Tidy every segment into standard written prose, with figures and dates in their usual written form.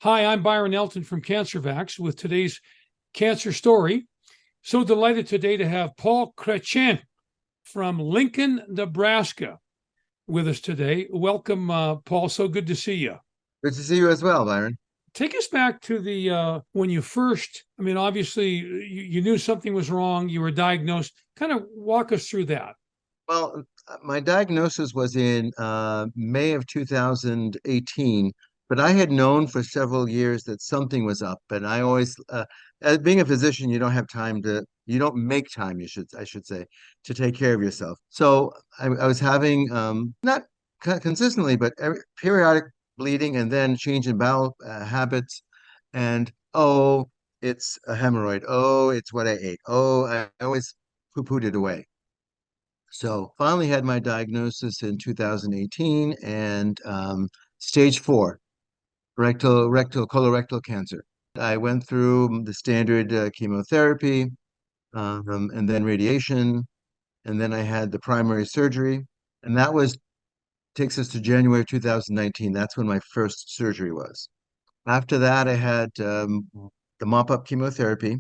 Hi, I'm Byron Elton from CancerVax with today's cancer story. So delighted today to have Paul Chretien from Lincoln, Nebraska with us today. Welcome, Paul. So good to see you. Good to see you as well, Byron. Take us back to the when you first, I mean, obviously you knew something was wrong, you were diagnosed. Kind of walk us through that. My diagnosis was in May of 2018, but I had known for several years that something was up. And I always, as being a physician, you don't have time you don't make time, I should say, to take care of yourself. So I was having, not consistently, but periodic bleeding and then change in bowel habits. And oh, it's a hemorrhoid. Oh, it's what I ate. Oh, I always poo-pooed it away. So finally had my diagnosis in 2018 and stage four, rectal colorectal cancer. I went through the standard chemotherapy and then radiation, and then I had the primary surgery, and that was takes us to January 2019. That's when my first surgery was. After that, I had the mop-up chemotherapy,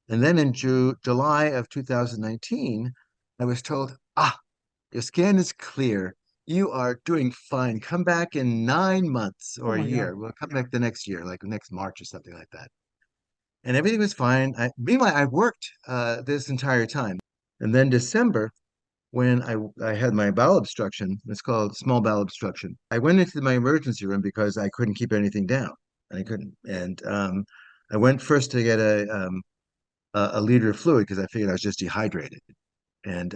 and then in July of 2019, I was told, your scan is clear. You are doing fine. Come back in 9 months Oh or a my God. year. We'll come back the next year, like next March or something like that. And everything was fine. Meanwhile, I worked this entire time. And then December, when I had my bowel obstruction, it's called small bowel obstruction. I went into my emergency room because I couldn't keep anything down. I couldn't. And I went first to get a liter of fluid because I figured I was just dehydrated. And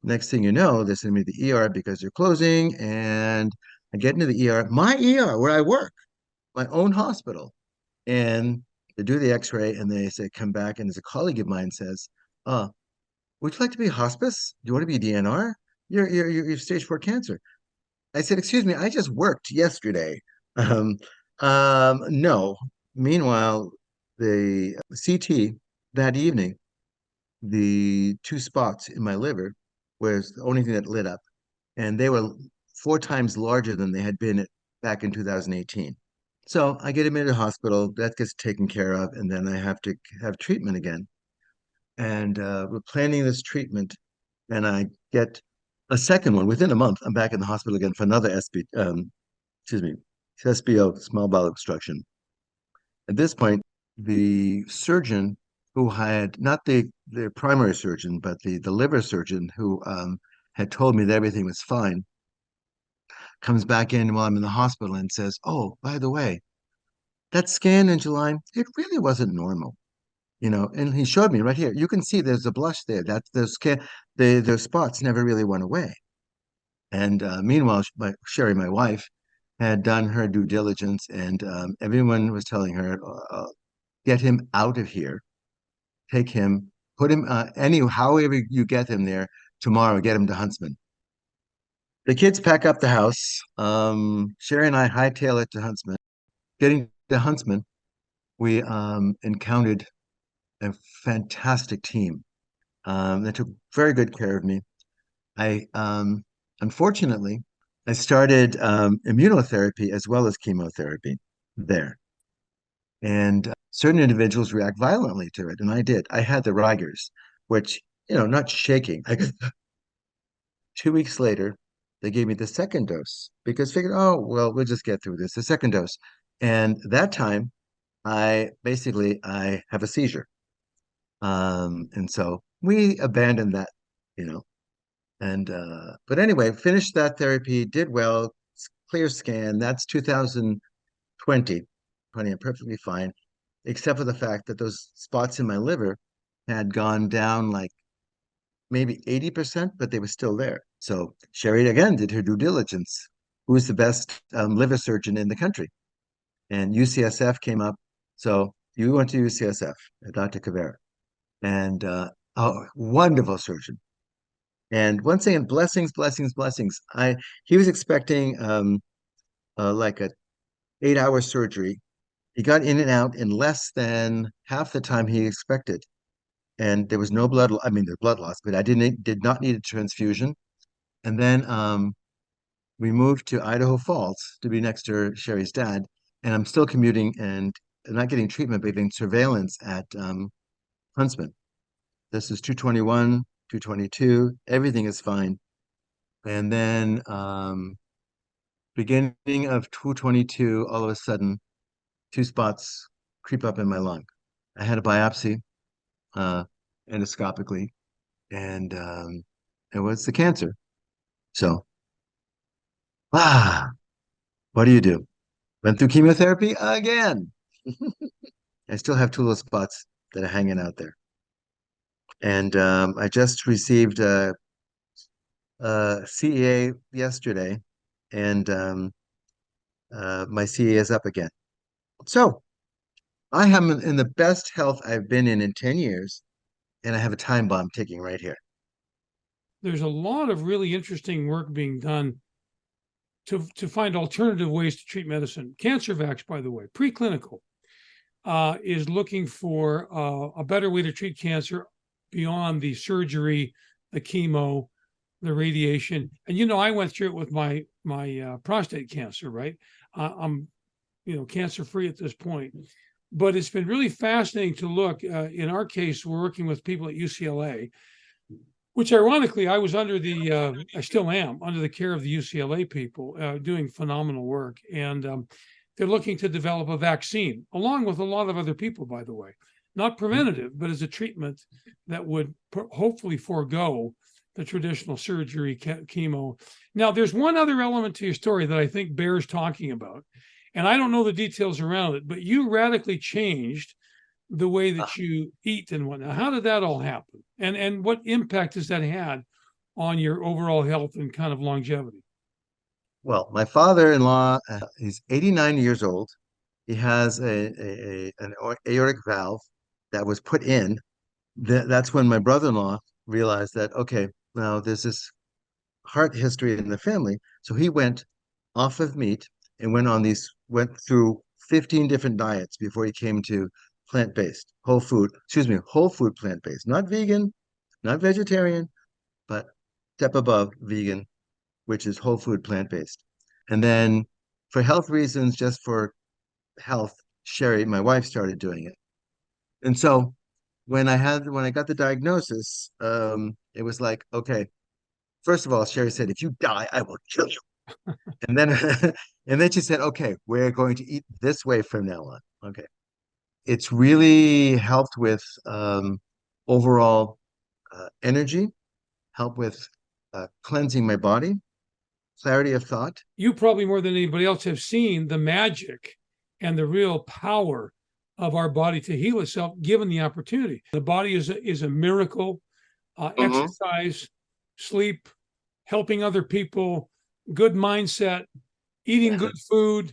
next thing you know, they send me to the ER because they're closing. And I get into the ER, my ER where I work, my own hospital. And they do the x-ray and they say, come back. And as a colleague of mine says, uh, would you like to be hospice? Do you want to be DNR? You're stage four cancer. I said, excuse me, I just worked yesterday. Um, no. Meanwhile, the CT that evening, the two spots in my liver was the only thing that lit up, and they were 4 times larger than they had been back in 2018. So I get admitted to hospital, that gets taken care of, and then I have to have treatment again. And we're planning this treatment, and I get a second one within a month. I'm back in the hospital again for another excuse me, SBO, small bowel obstruction. At this point, the surgeon who had not the primary surgeon, but the liver surgeon who had told me that everything was fine, comes back in while I'm in the hospital and says, "Oh, by the way, that scan in July, it really wasn't normal." And he showed me right here. You can see there's a blush there. That's the scan. The spots never really went away. And meanwhile, Sherry, my wife, had done her due diligence, and everyone was telling her, "Get him out of here. Take him, put him however you get him there tomorrow. Get him to Huntsman." The kids pack up the house. Sherry and I hightail it to Huntsman. Getting to Huntsman, we encountered a fantastic team. They took very good care of me. I unfortunately I started immunotherapy as well as chemotherapy there, and certain individuals react violently to it, and I did. I had the rigors, which not shaking. 2 weeks later, they gave me the second dose because figured, oh well, we'll just get through this. The second dose, and that time I have a seizure, and so we abandoned that, you know. And but anyway, finished that therapy, did well, clear scan. That's 2020. I'm perfectly fine, except for the fact that those spots in my liver had gone down like maybe 80%, but they were still there. So Sherry again did her due diligence. Who's the best liver surgeon in the country? And UCSF came up. So you went to UCSF, Dr. Caveira, and oh, wonderful surgeon. And once again, blessings, blessings, blessings. He was expecting like a 8 hour surgery. He got in and out in less than half the time he expected. And there was no blood, I mean, there's blood loss, but I did not need a transfusion. And then we moved to Idaho Falls to be next to Sherry's dad. and I'm still commuting and not getting treatment, but getting surveillance at Huntsman. This is 221, 222. Everything is fine. And then beginning of 222, all of a sudden, two spots creep up in my lung. I had a biopsy uh, endoscopically, and it was the cancer. So, what do you do? Went through chemotherapy again. I still have two little spots that are hanging out there. And I just received a CEA yesterday, and my CEA is up again. So I am in the best health I've been in 10 years, and I have a time bomb ticking right here. There's a lot of really interesting work being done to find alternative ways to treat medicine. CancerVax, by the way, preclinical, is looking for a better way to treat cancer beyond the surgery, the chemo, the radiation. And you know, I went through it with my prostate cancer, right? I'm cancer free at this point, but it's been really fascinating to look. In our case, we're working with people at UCLA, which ironically, I was I still am under the care of the UCLA people, doing phenomenal work. And they're looking to develop a vaccine, along with a lot of other people, by the way, not preventative, but as a treatment that would hopefully forego the traditional surgery, chemo. Now, there's one other element to your story that I think bears talking about. And I don't know the details around it, but you radically changed the way that you eat and whatnot. How did that all happen? And what impact has that had on your overall health and kind of longevity? Well, my father-in-law, he's 89 years old. He has an aortic valve that was put in. That's when my brother-in-law realized that, okay, now there's this heart history in the family. So he went off of meat and went through 15 different diets before he came to plant-based, whole food plant-based, not vegan, not vegetarian, but step above vegan, which is whole food plant-based. And then for health reasons, just for health, Sherry, my wife, started doing it. And so when I got the diagnosis, it was like, okay, first of all, Sherry said, if you die, I will kill you. And then and then she said, okay, we're going to eat this way from now on. Okay. It's really helped with overall energy, help with cleansing my body, clarity of thought. You probably more than anybody else have seen the magic and the real power of our body to heal itself given the opportunity. The body is a miracle. Exercise, sleep, helping other people, good mindset, eating good food,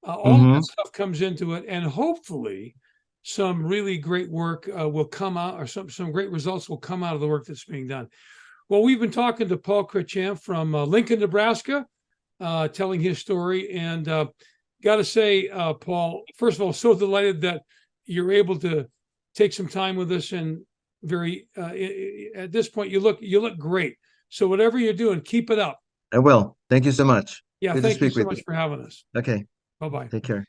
all of Mm-hmm. that stuff comes into it. And hopefully some really great work will come out, or some great results will come out of the work that's being done. Well, we've been talking to Paul Chretien from Lincoln, Nebraska, telling his story. And got to say, Paul, first of all, so delighted that you're able to take some time with us. And at this point, you look great. So whatever you're doing, keep it up. I will. Thank you so much. Yeah, Good to thank you speak so with much you. for having us. Okay. Bye-bye. Take care.